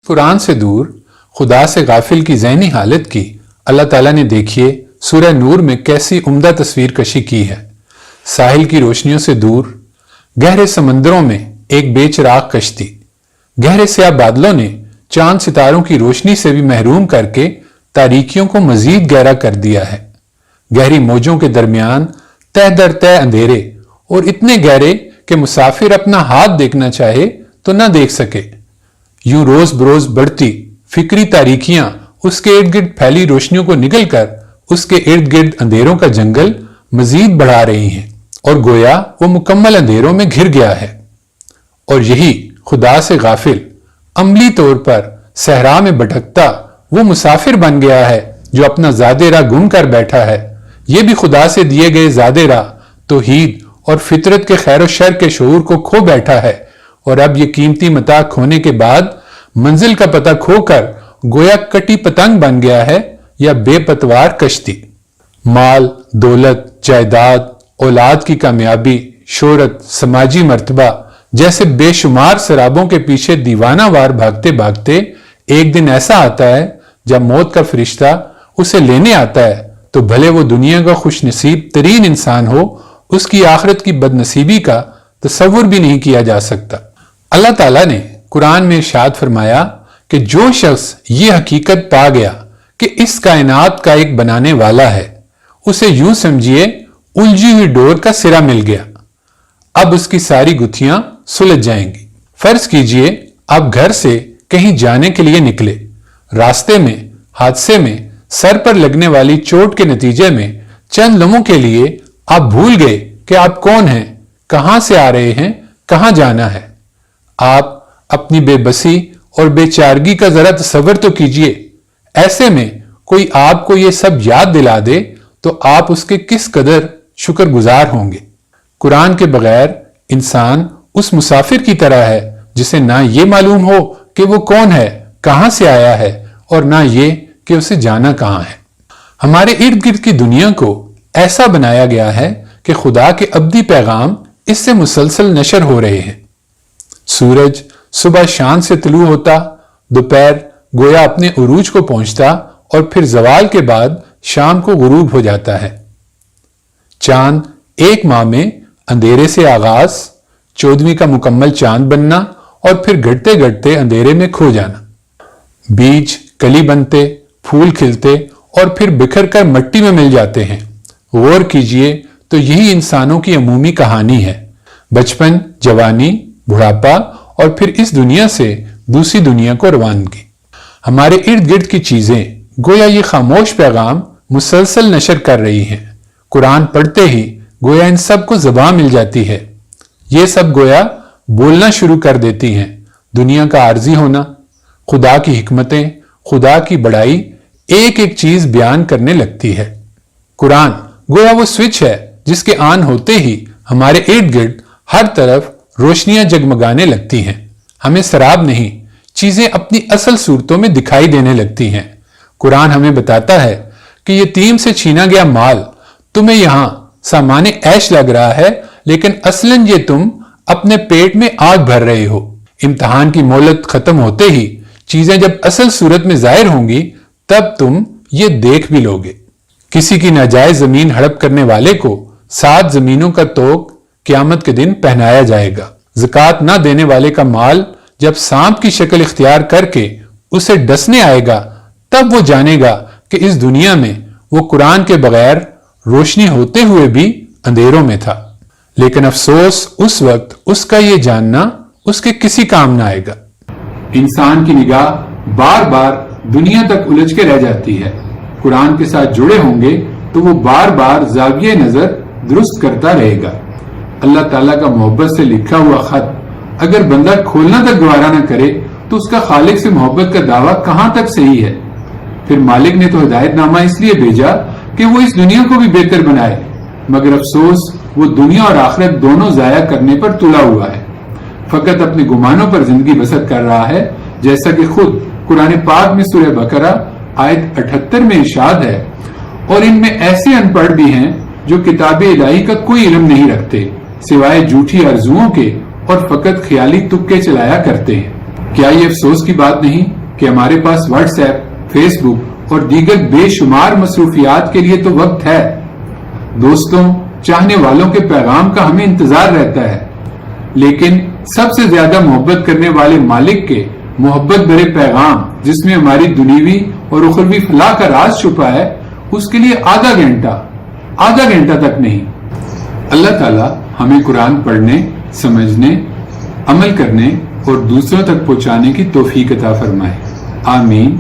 कुरान से दूर, खुदा से गाफिल की ज़हनी हालत की अल्लाह ताला ने देखिए सूरह नूर में कैसी उम्दा तस्वीर कशी की है। साहिल की रोशनियों से दूर, गहरे समंदरों में एक बेचराग कश्ती, गहरे स्याह बादलों ने चांद सितारों की रोशनी से भी महरूम करके तारीकियों को मजीद गहरा कर दिया है। गहरी मौजों के दरमियान तह दर तह अंधेरे, और इतने गहरे कि मुसाफिर अपना हाथ देखना चाहे तो न देख सके। यूं रोज बरोज बढ़ती फिक्री तारीकियां उसके इर्द गिर्द फैली रोशनियों को निगलकर उसके इर्द गिर्द अंधेरों का जंगल मजीद बढ़ा रही हैं और गोया वो मुकम्मल अंधेरों में घिर गया है। और यही खुदा से गाफिल, अमली तौर पर सहरा में भटकता वो मुसाफिर बन गया है जो अपना ज़ादे राह गुम कर बैठा है। ये भी खुदा से दिए गए ज़ादे राह तौहीद और फितरत के खैर और शर के शऊर को खो बैठा है, और अब ये कीमती मता खोने के बाद मंजिल का पता खोकर गोया कटी पतंग बन गया है या बेपतवार कश्ती। माल, दौलत, जायदाद, औलाद की कामयाबी, शोहरत, समाजी मर्तबा जैसे बेशुमार शराबों के पीछे दीवानावार भागते भागते एक दिन ऐसा आता है जब मौत का फरिश्ता उसे लेने आता है तो भले वो दुनिया का खुशनसीब तरीन इंसान हो, उसकी आखिरत की बदनसीबी का तसव्वुर भी नहीं किया जा सकता। अल्लाह ताला ने कुरान में इरशाद फरमाया कि जो शख्स ये हकीकत पा गया कि इस कायनात का एक बनाने वाला है, उसे यूं समझिए उलझी हुई डोर का सिरा मिल गया। अब उसकी सारी गुत्थियां सुलझ जाएंगी। फर्ज कीजिए आप घर से कहीं जाने के लिए निकले, रास्ते में हादसे में सर पर लगने वाली चोट के नतीजे में चंद लम्हों के लिए आप भूल गए कि आप कौन हैं, कहां से आ रहे हैं, कहां जाना है। आप अपनी बेबसी और बेचारगी का जरा तसव्वुर तो कीजिए। ऐसे में कोई आपको ये सब याद दिला दे तो आप उसके किस कदर शुक्रगुजार होंगे। कुरान के बगैर इंसान उस मुसाफिर की तरह है जिसे ना ये मालूम हो कि वो कौन है, कहां से आया है, और ना ये कि उसे जाना कहां है। हमारे इर्द गिर्द की दुनिया को ऐसा बनाया गया है कि खुदा के अब्दी पैगाम इससे मुसलसल नशर हो रहे हैं। सूरज सुबह शान से तुलू होता, दोपहर गोया अपने उरूज को पहुंचता और फिर जवाल के बाद शाम को गुरूब हो जाता है। चांद एक माह में अंधेरे से आगाज, 14वीं का मुकम्मल चांद बनना और फिर घटते घटते अंधेरे में खो जाना। बीज कली बनते, फूल खिलते और फिर बिखर कर मिट्टी में मिल जाते हैं। गौर कीजिए तो यही इंसानों की अमूमी कहानी है। बचपन, जवानी, बुढ़ापा और फिर इस दुनिया से दूसरी दुनिया को रवानगी। हमारे इर्द गिर्द की चीजें गोया ये खामोश पैगाम मुसलसल नशर कर रही हैं। कुरान पढ़ते ही गोया इन सब को ज़बान मिल जाती है। ये सब गोया बोलना शुरू कर देती हैं। दुनिया का आर्जी होना, खुदा की हिकमतें, खुदा की बड़ाई एक एक चीज बयान करने लगती है। कुरान गोया वो स्विच है जिसके ऑन होते ही हमारे इर्द गिर्द हर तरफ रोशनियां जगमगाने लगती हैं। हमें शराब नहीं, चीजें अपनी असल सूरतों में दिखाई देने लगती हैं। कुरान हमें बताता है कि यतीम से छीना गया माल तुम्हें यहां सामाने ऐश लग रहा है, लेकिन असलन ये तुम अपने पेट में आग भर रहे हो। इम्तिहान की मोहलत खत्म होते ही चीजें जब असल सूरत में जाहिर होंगी तब तुम ये देख भी लोगे। किसी की नाजायज जमीन हड़प करने वाले को 7 जमीनों का तोक क़यामत के दिन पहनाया जाएगा। ज़कात ना देने वाले का माल जब सांप की शक्ल इख्तियार करके उसे डसने आएगा तब वो जानेगा कि इस दुनिया में वो कुरान के बगैर रोशनी होते हुए भी अंधेरों में था। लेकिन अफसोस उस वक्त उसका ये जानना उसके किसी काम ना आएगा। इंसान की निगाह बार बार दुनिया तक उलझ के रह जाती है। कुरान के साथ जुड़े होंगे तो वो बार बार जाविये नजर दुरुस्त करता रहेगा। अल्लाह ताला का मोहब्बत से लिखा हुआ खत अगर बंदा खोलना तक गवारा न करे तो उसका खालिक से मोहब्बत का दावा कहां तक सही है। फिर मालिक ने तो हिदायतनामा इसलिए भेजा कि वो इस दुनिया को भी बेहतर बनाए, मगर अफसोस वो दुनिया और आखिरत दोनों जाया करने पर तुला हुआ है। फकत अपने गुमानों पर जिंदगी बसर कर रहा है, जैसा कि खुद कुरान पाक में सूरह बकरा आयत 78 में इरशाद है। और इनमें ऐसे अनपढ़ भी हैं जो किताब इलाही का कोई इल्म नहीं रखते सिवाय झूठी आरजुओं के और फकत ख्याली तुक्के चलाया करते हैं। क्या ये अफसोस की बात नहीं کہ ہمارے پاس واٹس ایپ، فیس بک اور دیگر بے شمار مصروفیات کے لیے تو وقت ہے۔ دوستوں، چاہنے والوں کے پیغام کا ہمیں انتظار رہتا ہے، لیکن سب سے زیادہ محبت کرنے والے مالک کے محبت بھرے پیغام، جس میں ہماری دنیوی اور اخروی فلاح کا راز چھپا ہے، اس کے لیے آدھا گھنٹہ تک نہیں۔ اللہ تعالیٰ ہمیں قرآن پڑھنے، سمجھنے، عمل کرنے اور دوسروں تک پہنچانے کی توفیق عطا فرمائے۔ آمین۔